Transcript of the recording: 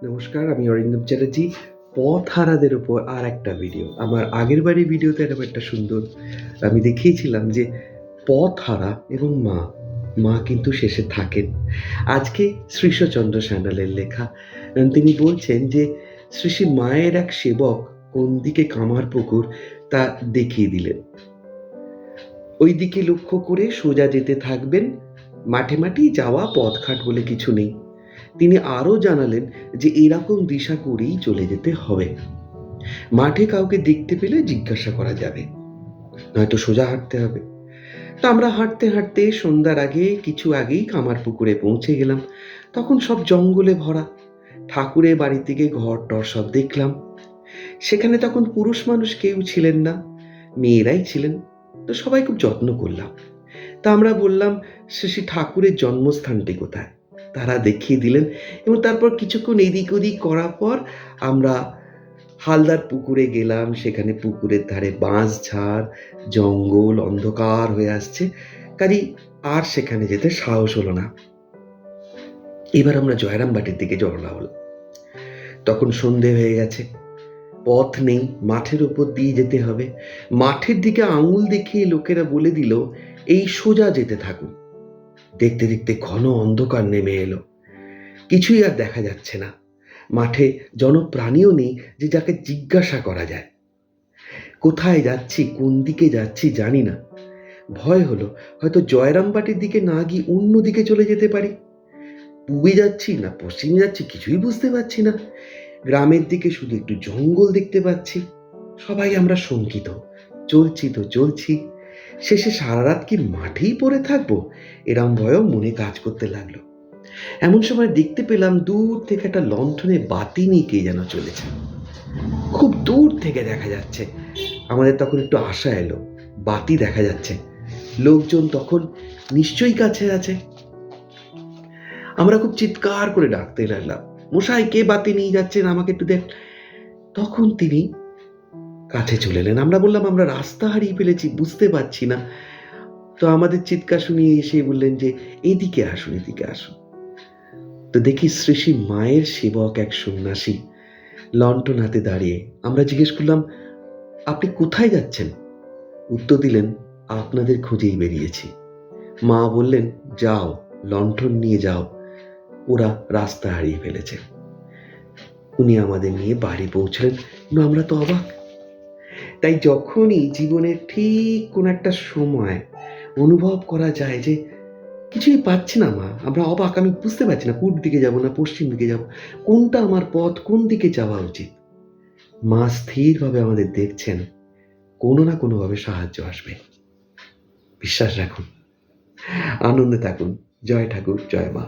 নমস্কার, আমি অরিন্দম চ্যাটার্জি। পথহারাদের উপর আর একটা ভিডিও। আমার আগের বারের ভিডিওতে এরকম একটা সুন্দর আমি দেখিয়েছিলাম যে পথহারা এবং মা কিন্তু শেষে থাকেন। আজকে শ্রীশচন্দ্র স্যান্যালের লেখা। তিনি বলছেন যে শ্রী শ্রী মায়ের এক সেবক কোন দিকে কামারপুকুর তা দেখিয়ে দিলেন। ওই দিকে লক্ষ্য করে সোজা যেতে থাকবেন, মাঠে মাঠেই যাওয়া, পথঘাট বলে কিছু নেই। তিনি আরও জানালেন যে এরকম দিশা করেই চলে যেতে হবে। মাঠে কাউকে দেখতে পেলে জিজ্ঞাসা করা যাবে, নয়তো সোজা হাঁটতে হবে। তা আমরা হাঁটতে হাঁটতে সন্ধ্যার কিছু আগেই কামারপুকুরে পৌঁছে গেলাম। তখন সব জঙ্গলে ভরা। ঠাকুরের বাড়ি থেকে ঘর টর সব দেখলাম। সেখানে তখন পুরুষ মানুষ কেউ ছিলেন না, মেয়েরাই ছিলেন। তো সবাই খুব যত্ন করলাম। তা আমরা বললাম শ্রী ঠাকুরের জন্মস্থানটি কোথায়। তারা দেখিয়ে দিলেন এবং তারপর কিছুক্ষণ এদিক ওদিক করার পর আমরা হালদার পুকুরে গেলাম। সেখানে পুকুরের ধারে বাঁশ ঝাড়, জঙ্গল, অন্ধকার হয়ে আসছে, কাজেই আর সেখানে যেতে সাহস হলো না। এবার আমরা জয়রামবাটির দিকে রওনা হলাম। তখন সন্ধে হয়ে গেছে, পথ নেই, মাঠের উপর দিয়ে যেতে হবে। মাঠের দিকে আঙুল দেখিয়ে লোকেরা বলে দিল, এই সোজা যেতে থাকুন। দেখতে দেখতে ঘন অন্ধকার নেমে এলো, কিছুই আর দেখা যাচ্ছে না। মাঠে জনপ্রাণীও নেই যে যাকে জিজ্ঞাসা করা যায়। কোথায় যাচ্ছি, কোন দিকে যাচ্ছি জানি না। ভয় হলো হয়তো জয়রামবাটির দিকে না গিয়ে অন্য দিকে চলে যেতে পারি। পূবে যাচ্ছি না পশ্চিমে যাচ্ছি কিছুই বুঝতে পারছি না। গ্রামের দিকে শুধু একটু জঙ্গল দেখতে পাচ্ছি। সবাই আমরা শঙ্কিত। চলছি তো চলছি, শেষে সারা রাত কি মাঠেই পড়ে থাকবো, এরম ভয়ও মনে কাজ করতে লাগলো। এমন সময় দেখতে পেলাম দূর থেকে একটা লণ্ঠনে বাতি নিয়ে কে যেন চলেছে। খুব দূর থেকে দেখা যাচ্ছে। আমাদের তখন একটু আশা এলো, বাতি দেখা যাচ্ছে, লোকজন তখন নিশ্চয়ই কাছে আছে। আমরা খুব চিৎকার করে ডাকতে লাগলাম, মশাই কে বাতি নিয়ে যাচ্ছেন, আমাকে একটু দেখ। তখন তিনি কাছে চলে এলেন। আমরা বললাম আমরা রাস্তা হারিয়ে ফেলেছি, বুঝতে পারছি না। তো আমাদের চিৎকার শুনিয়ে এসে বললেন যে এদিকে আসুন, এদিকে আসুন। তো দেখি শ্রী শ্রী মায়ের সেবক এক সন্ন্যাসী লণ্ঠন হাতে দাঁড়িয়ে। আমরা জিজ্ঞেস করলাম, আপনি কোথায় যাচ্ছেন? উত্তর দিলেন, আপনাদের খোঁজেই বেরিয়েছি। মা বললেন, যাও লণ্ঠন নিয়ে যাও, ওরা রাস্তা হারিয়ে ফেলেছে। উনি আমাদের নিয়ে বাড়ি পৌঁছলেন। আমরা তো অবাক। তাই যখনই জীবনের ঠিক কোন একটা সময় অনুভব করা যায় যে কিছুই পাচ্ছি না মা, আমরা অবাক, আমি বুঝতে পারছি না পূর্ব দিকে যাব না পশ্চিম দিকে যাব, কোনটা আমার পথ, কোন দিকে যাওয়া উচিত। মা স্থিরভাবে আমাদের দেখছেন, কোনো না কোনোভাবে সাহায্য আসবে। বিশ্বাস রাখুন, আনন্দে থাকুন। জয় ঠাকুর, জয় মা।